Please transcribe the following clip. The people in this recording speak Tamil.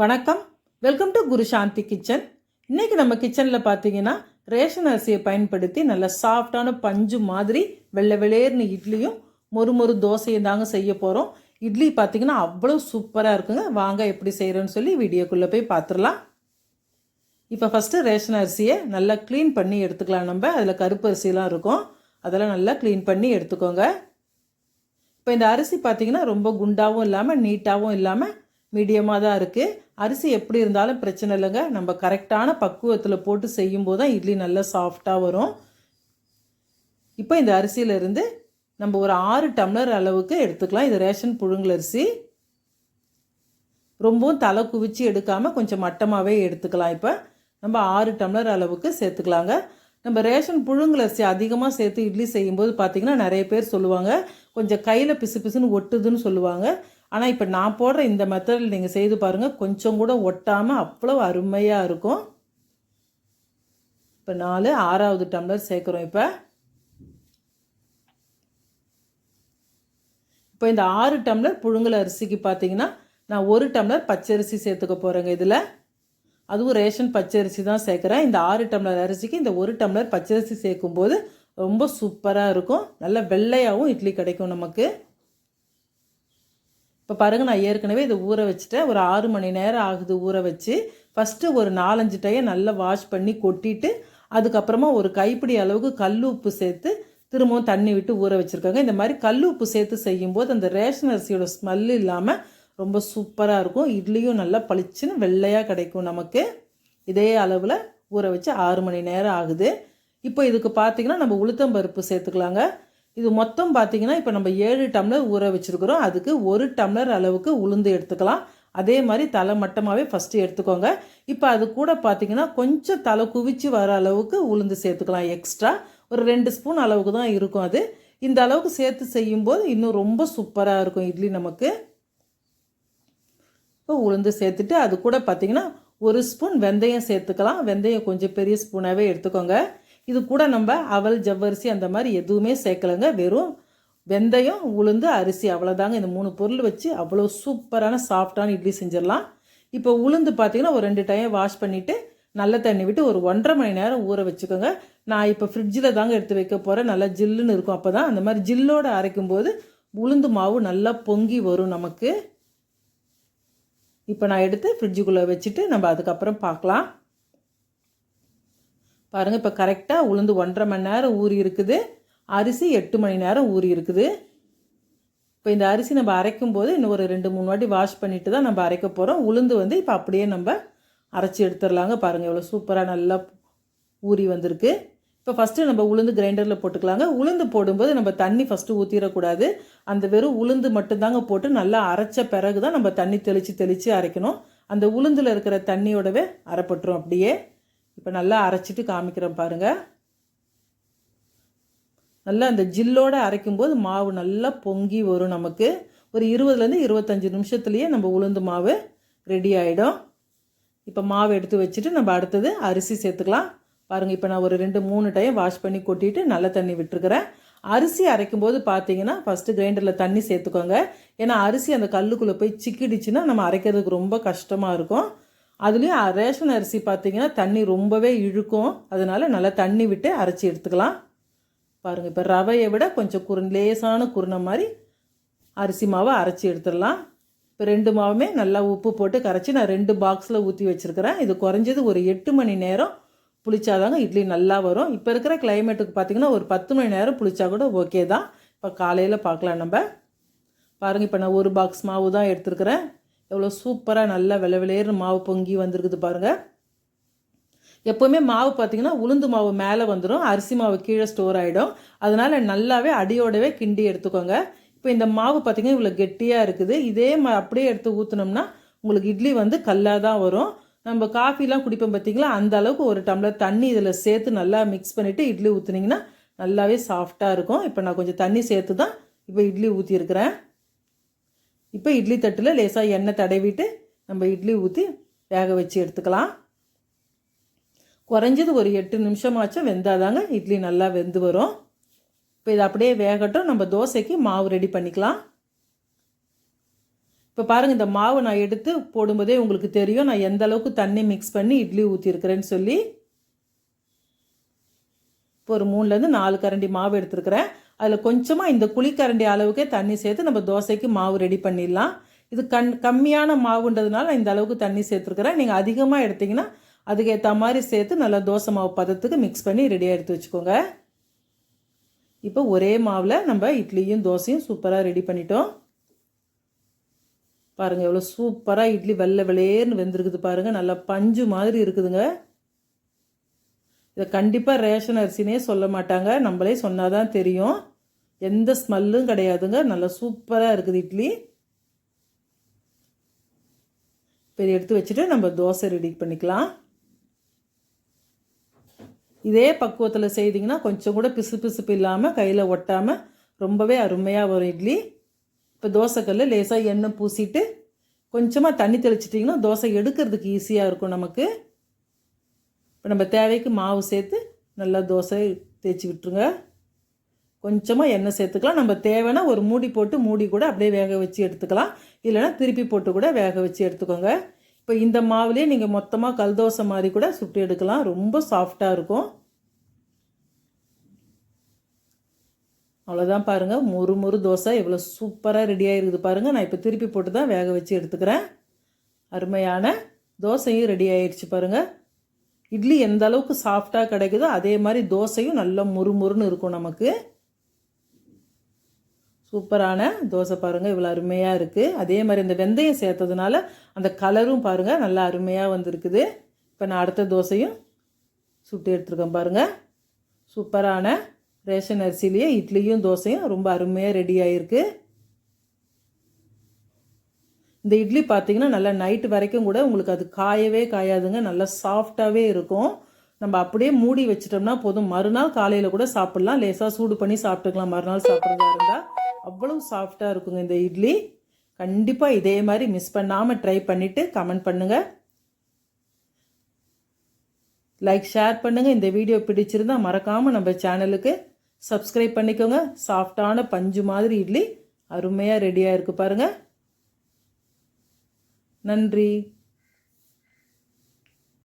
வணக்கம். Welcome to Guru Shanti kitchen. இன்றைக்கி நம்ம கிச்சனில் பார்த்தீங்கன்னா ரேஷன் அரிசியை பயன்படுத்தி நல்ல சாஃப்டான பஞ்சு மாதிரி வெள்ளை வெளேர்னு இட்லியும் மொறு தோசையும் தாங்க செய்ய போகிறோம். இட்லி பார்த்தீங்கன்னா அவ்வளோ சூப்பராக இருக்குங்க. வாங்க எப்படி செய்கிறோன்னு சொல்லி வீடியோக்குள்ளே போய் பார்த்துடலாம். இப்போ ஃபஸ்ட்டு ரேஷன் அரிசியை நல்லா க்ளீன் பண்ணி எடுத்துக்கலாம். நம்ம அதில் கருப்பு அரிசிலாம் இருக்கும், அதெல்லாம் நல்லா க்ளீன் பண்ணி எடுத்துக்கோங்க. இப்போ இந்த அரிசி பார்த்தீங்கன்னா ரொம்ப குண்டாகவும் இல்லாமல் நீட்டாகவும் இல்லாமல் மீடியமாக தான் இருக்குது. அரிசி எப்படி இருந்தாலும் பிரச்சனை இல்லைங்க. நம்ம கரெக்டான பக்குவத்தில் போட்டு செய்யும்போது தான் இட்லி நல்லா சாஃப்டாக வரும். இப்போ இந்த அரிசியிலேருந்து நம்ம ஒரு 6 டம்ளர் அளவுக்கு எடுத்துக்கலாம். இது ரேஷன் புழுங்கல் அரிசி. ரொம்பவும் தலை குவிச்சு எடுக்காமல் கொஞ்சம் மட்டமாகவே எடுத்துக்கலாம். இப்போ நம்ம 6 டம்ளர் அளவுக்கு சேர்த்துக்கலாங்க. நம்ம ரேஷன் புழுங்கல் அரிசி அதிகமாக சேர்த்து இட்லி செய்யும்போது பார்த்திங்கன்னா நிறைய பேர் சொல்லுவாங்க கொஞ்சம் கையில் பிசு பிசுன்னு ஒட்டுதுன்னு சொல்லுவாங்க. ஆனால் இப்போ நான் போடுற இந்த மெத்தடில் நீங்கள் செய்து பாருங்கள், கொஞ்சம் கூட ஒட்டாமல் அவ்வளோ அருமையாக இருக்கும். இப்போ 6வது டம்ளர் சேர்க்குறோம். இப்போ இந்த 6 டம்ளர் புழுங்கல் அரிசிக்கு பார்த்தீங்கன்னா நான் 1 டம்ளர் பச்சரிசி சேர்த்துக்க போகிறேங்க. இதில் அதுவும் ரேஷன் பச்சரிசி தான் சேர்க்குறேன். இந்த 6 டம்ளர் அரிசிக்கு இந்த 1 டம்ளர் பச்சரிசி சேர்க்கும்போது ரொம்ப சூப்பராக இருக்கும். நல்ல வெள்ளையாகவும் இட்லி கிடைக்கும் நமக்கு. இப்போ பாருங்கள், நான் ஏற்கனவே இதை ஊற வச்சுட்டேன். ஒரு 6 மணி நேரம் ஆகுது ஊற வச்சு. ஃபஸ்ட்டு ஒரு 4-5 டைம் நல்லா வாஷ் பண்ணி கொட்டிட்டு அதுக்கப்புறமா ஒரு கைப்பிடி அளவுக்கு கல் உப்பு சேர்த்து திரும்பவும் தண்ணி விட்டு ஊற வச்சுருக்காங்க. இந்த மாதிரி கல் உப்பு சேர்த்து செய்யும்போது அந்த ரேஷன் அரிசியோட ஸ்மெல் இல்லாமல் ரொம்ப சூப்பராக இருக்கும். இட்லியும் நல்லா பளிச்சுன்னு வெள்ளையாக கிடைக்கும் நமக்கு. இதே அளவில் ஊற வச்சு 6 மணி நேரம் ஆகுது. இப்போ இதுக்கு பார்த்திங்கன்னா நம்ம உளுத்தம்பருப்பு சேர்த்துக்கலாங்க. இது மொத்தம் பார்த்திங்கன்னா இப்போ நம்ம 7 டம்ளர் ஊற வச்சுருக்குறோம். அதுக்கு 1 டம்ளர் அளவுக்கு உளுந்து எடுத்துக்கலாம். அதே மாதிரி தலை மட்டமாகவே ஃபஸ்ட்டு எடுத்துக்கோங்க. இப்போ அது கூட பார்த்திங்கன்னா கொஞ்சம் தலை குவிச்சு வர அளவுக்கு உளுந்து சேர்த்துக்கலாம். எக்ஸ்ட்ரா ஒரு 2 ஸ்பூன் அளவுக்கு தான் இருக்கும். அது இந்த அளவுக்கு சேர்த்து செய்யும்போது இன்னும் ரொம்ப சூப்பராக இருக்கும் இட்லி நமக்கு. இப்போ உளுந்து சேர்த்துட்டு அது கூட பார்த்திங்கன்னா 1 ஸ்பூன் வெந்தயம் சேர்த்துக்கலாம். வெந்தயம் கொஞ்சம் பெரிய ஸ்பூனாகவே எடுத்துக்கோங்க. இது கூட நம்ம அவல் ஜவ்வரிசி அந்த மாதிரி எதுவுமே சேர்க்கலைங்க. வெறும் வெந்தயம் உளுந்து அரிசி அவ்வளோதாங்க. இந்த 3 பொருள் வச்சு அவ்வளோ சூப்பரான சாஃப்டான இட்லி செஞ்சிடலாம். இப்போ உளுந்து பார்த்திங்கன்னா ஒரு 2 டைம் வாஷ் பண்ணிவிட்டு நல்ல தண்ணி விட்டு ஒரு 1.5 மணி நேரம் ஊற வச்சுக்கோங்க. நான் இப்போ ஃப்ரிட்ஜில் தாங்க எடுத்து வைக்க போகிறேன். நல்லா ஜில்லுன்னு இருக்கும். அப்போ தான் அந்த மாதிரி ஜில்லோடு அரைக்கும்போது உளுந்து மாவு நல்லா பொங்கி வரும் நமக்கு. இப்போ நான் எடுத்து ஃப்ரிட்ஜுக்குள்ளே வச்சுட்டு நம்ம அதுக்கப்புறம் பார்க்கலாம். பாருங்கள், இப்போ கரெக்டாக உளுந்து 1.5 மணி நேரம் ஊறி இருக்குது. அரிசி 8 மணி நேரம் ஊறி இருக்குது. இப்போ இந்த அரிசி நம்ம அரைக்கும் போது இன்னும் ஒரு 2-3 வாட்டி வாஷ் பண்ணிட்டு தான் நம்ம அரைக்க போகிறோம். உளுந்து இப்போ அப்படியே நம்ம அரைச்சி எடுத்துடலாங்க. பாருங்கள் எவ்வளோ சூப்பராக நல்லா ஊறி வந்திருக்கு. இப்போ ஃபஸ்ட்டு நம்ம உளுந்து கிரைண்டரில் போட்டுக்கலாங்க. உளுந்து போடும்போது நம்ம தண்ணி ஃபஸ்ட்டு ஊற்றிடக்கூடாது. அந்த வெறும் உளுந்து மட்டும்தாங்க போட்டு நல்லா அரைச்ச பிறகு தான் நம்ம தண்ணி தெளித்து அரைக்கணும். அந்த உளுந்தில் இருக்கிற தண்ணியோடவே அரைப்பட்டுரும் அப்படியே. இப்போ நல்லா அரைச்சிட்டு காமிக்கிறேன் பாருங்கள். நல்லா அந்த ஜில்லோடு அரைக்கும்போது மாவு நல்லா பொங்கி வரும் நமக்கு. ஒரு 20-25 நிமிஷத்துலேயே நம்ம உளுந்து மாவு ரெடி ஆகிடும். இப்போ மாவு எடுத்து வச்சுட்டு நம்ம அடுத்தது அரிசி சேர்த்துக்கலாம். பாருங்கள், இப்போ நான் ஒரு 2-3 டைம் வாஷ் பண்ணி கொட்டிட்டு நல்ல தண்ணி விட்டுருக்கிறேன். அரிசி அரைக்கும்போது பார்த்தீங்கன்னா ஃபஸ்ட்டு கிரைண்டரில் தண்ணி சேர்த்துக்கோங்க. ஏன்னா அரிசி அந்த கல்லுக்குள்ளே போய் சிக்கிடுச்சுன்னா நம்ம அரைக்கிறதுக்கு ரொம்ப கஷ்டமாக இருக்கும். அதுலேயும் ரேஷன் அரிசி பார்த்திங்கன்னா தண்ணி ரொம்பவே இழுக்கும். அதனால் நல்லா தண்ணி விட்டு அரைச்சி எடுத்துக்கலாம். பாருங்கள், இப்போ ரவையை விட கொஞ்சம் லேசான குருணை மாதிரி அரிசி மாவை அரைச்சி எடுத்துடலாம். இப்போ 2 மாவுமே நல்லா உப்பு போட்டு கரைச்சி நான் 2 பாக்ஸில் ஊற்றி வச்சுருக்கிறேன். இது குறைஞ்சது ஒரு 8 மணி நேரம் புளிச்சாதாங்க இட்லி நல்லா வரும். இப்போ இருக்கிற கிளைமேட்டுக்கு பார்த்திங்கன்னா ஒரு 10 மணி நேரம் புளிச்சா கூட ஓகே தான். இப்போ காலையில் பார்க்கலாம் நம்ம. பாருங்கள், இப்போ நான் 1 பாக்ஸ் மாவு தான் எடுத்துருக்கிறேன். எவ்வளோ சூப்பராக நல்லா வெள்ளை மாவு பொங்கி வந்திருக்குது பாருங்கள். எப்போவுமே மாவு பார்த்திங்கன்னா உளுந்து மாவு மேலே வந்துடும், அரிசி மாவு கீழே ஸ்டோர் ஆகிடும். அதனால் நல்லாவே அடியோடவே கிண்டி எடுத்துக்கோங்க. இப்போ இந்த மாவு பார்த்திங்கன்னா இவ்வளோ கெட்டியாக இருக்குது. இதே அப்படியே எடுத்து ஊற்றினோம்னா உங்களுக்கு இட்லி கல்லாக தான் வரும். நம்ம காஃபிலாம் குடிப்போம் பார்த்திங்களா, அந்த அளவுக்கு 1 டம்ளர் தண்ணி இதில் சேர்த்து நல்லா மிக்ஸ் பண்ணிவிட்டு இட்லி ஊற்றுனீங்கன்னா நல்லாவே சாஃப்டாக இருக்கும். இப்போ நான் கொஞ்சம் தண்ணி சேர்த்து தான் இப்போ இட்லி ஊற்றிருக்கிறேன். இப்போ இட்லி தட்டில் லேசாக எண்ணெய் தடவிட்டு நம்ம இட்லி ஊற்றி வேக வச்சு எடுத்துக்கலாம். குறைஞ்சது ஒரு 8 நிமிஷமாச்சும் வெந்தாதாங்க இட்லி நல்லா வெந்து வரும். இப்போ இது அப்படியே வேகட்டும். நம்ம தோசைக்கு மாவு ரெடி பண்ணிக்கலாம். இப்போ பாருங்கள், இந்த மாவு நான் எடுத்து போடும்போதே உங்களுக்கு தெரியும் நான் எந்த அளவுக்கு தண்ணி மிக்ஸ் பண்ணி இட்லி ஊற்றிருக்கிறேன்னு சொல்லி. இப்போ ஒரு 3லேருந்து 4 கரண்டி மாவு எடுத்துருக்கிறேன். அதில் கொஞ்சமாக இந்த குழிக்கரண்டி அளவுக்கே தண்ணி சேர்த்து நம்ம தோசைக்கு மாவு ரெடி பண்ணிடலாம். இது கம்மியான மாவுன்றதுனால நான் இந்த அளவுக்கு தண்ணி சேர்த்துருக்குறேன். நீங்கள் அதிகமாக எடுத்திங்கன்னா அதுக்கேற்ற மாதிரி சேர்த்து நல்லா தோசை மாவு பதத்துக்கு மிக்ஸ் பண்ணி ரெடியாக எடுத்து வச்சுக்கோங்க. இப்போ ஒரே மாவில் நம்ம இட்லியும் தோசையும் சூப்பராக ரெடி பண்ணிட்டோம். பாருங்கள் எவ்வளோ சூப்பராக இட்லி வெள்ளை வெளேர்னு வெந்திருக்குது பாருங்கள். நல்லா பஞ்சு மாதிரி இருக்குதுங்க. இதை கண்டிப்பாக ரேஷன் அரிசினே சொல்ல மாட்டாங்க, நம்மளே சொன்னால் தான் தெரியும். எந்த ஸ்மெல்லும் கிடையாதுங்க. நல்லா சூப்பராக இருக்குது இட்லி. இப்போ எடுத்து வச்சுட்டு நம்ம தோசை ரெடி பண்ணிக்கலாம். இதே பக்குவத்தில் செய்திங்கன்னா கொஞ்சம் கூட பிசு பிசுப்பு இல்லாமல் கையில் ஒட்டாமல் ரொம்பவே அருமையாக வரும் இட்லி. இப்போ தோசைக்கல்ல லேசாக எண்ணெய் பூசிட்டு கொஞ்சமாக தண்ணி தெளிச்சிட்டிங்கன்னா தோசை எடுக்கிறதுக்கு ஈஸியாக இருக்கும் நமக்கு. இப்போ நம்ம தேவைக்கு மாவு சேர்த்து நல்லா தோசை தேய்ச்சி விட்டுருங்க. கொஞ்சமாக எண்ணெய் சேர்த்துக்கலாம். நம்ம தேவைன்னா ஒரு மூடி போட்டு மூடி கூட அப்படியே வேக வச்சு எடுத்துக்கலாம். இல்லைனா திருப்பி போட்டு கூட வேக வச்சு எடுத்துக்கோங்க. இப்போ இந்த மாவுலேயே நீங்கள் மொத்தமாக கல் தோசை மாதிரி கூட சுட்டு எடுக்கலாம். ரொம்ப சாஃப்டாக இருக்கும். அவ்வளோதான் பாருங்கள், மொறு தோசை எவ்வளோ சூப்பராக ரெடியாக இருக்குது பாருங்கள். நான் இப்போ திருப்பி போட்டு தான் வேக வச்சு எடுத்துக்கிறேன். அருமையான தோசையும் ரெடி ஆயிடுச்சு பாருங்கள். இட்லி எந்த அளவுக்கு சாஃப்டாக கிடைக்குதோ அதே மாதிரி தோசையும் நல்லா முறுமுறுன்னு இருக்கும் நமக்கு. சூப்பரான தோசை பாருங்கள், இவ்வளோ அருமையாக இருக்குது. அதே மாதிரி இந்த வெந்தயம் சேர்த்ததுனால அந்த கலரும் பாருங்கள் நல்லா அருமையாக வந்திருக்குது. இப்போ நான் அடுத்த தோசையும் சுட்டு எடுத்துருக்கேன் பாருங்கள். சூப்பரான ரேஷன் அரிசிலேயே இட்லியும் தோசையும் ரொம்ப அருமையாக ரெடி ஆகிருக்கு. இந்த இட்லி பார்த்திங்கன்னா நல்லா நைட்டு வரைக்கும் கூட உங்களுக்கு அது காயவே காயாதுங்க. நல்லா சாஃப்டாகவே இருக்கும். நம்ம அப்படியே மூடி வச்சிட்டோம்னா போதும், மறுநாள் காலையில் கூட சாப்பிட்லாம். லேசாக சூடு பண்ணி சாப்பிட்டுக்கலாம் மறுநாள் சாப்பிட்றதா இருந்தால். அவ்வளவு சாஃப்டாக இருக்குங்க இந்த இட்லி. கண்டிப்பாக இதே மாதிரி மிஸ் பண்ணாமல் ட்ரை பண்ணிவிட்டு கமெண்ட் பண்ணுங்கள். லைக் ஷேர் பண்ணுங்கள். இந்த வீடியோ பிடிச்சிருந்தா மறக்காமல் நம்ம சேனலுக்கு சப்ஸ்கிரைப் பண்ணிக்கோங்க. சாஃப்டான பஞ்சு மாதிரி இட்லி அருமையாக ரெடியாக இருக்குது பாருங்கள். நன்றி.